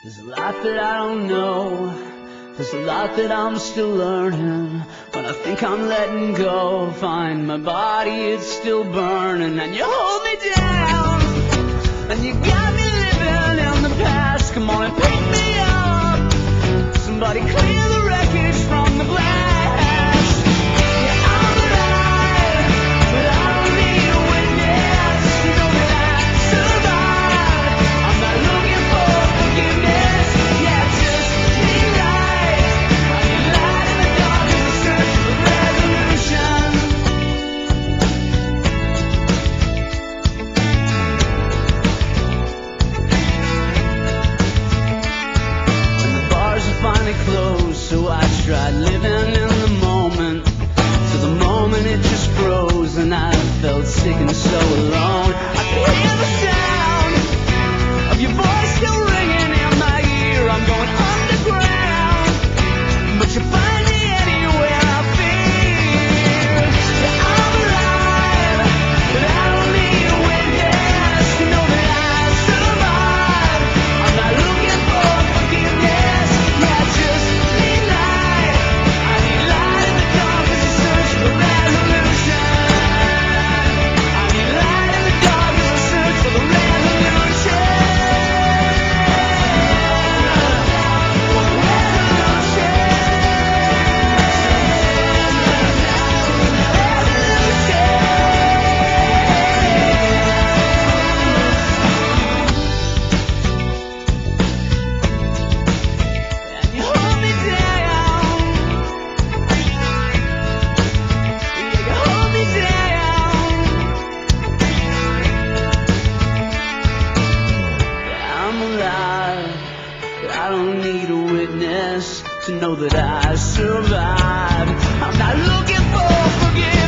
There's a lot that I don't know. There's a lot that I'm still learning. When I think I'm letting go, find my body, it's still burning. And you hold me down, and you got me living in the past. Come on and pick me up. Somebody clear the wreckage from the blast. Yeah, I'm alive, but I don't need a witness to know that I survived. I'm not looking for forgiveness. Yeah, just need light. I need light in the dark as I search for resolution. And the bars are finally closed, so I tried living in the moment. To the moment it just froze, and I felt sick and so alone. I can hear the sound of your voice still ringing in my ear. I'm going underground, but you find me anywhere I fear. Yeah, I'm alive, but I don't need a witness to know that I survived. I'm not looking for forgiveness. Yeah, I just need light. I need light in the dark as I search for resolution. I need light in the dark as I search for the resolution. And you hold me down. Yeah, you hold me down. Yeah, I'm alive, but I don't need a witness to know that I survived. I'm not looking for forgiveness.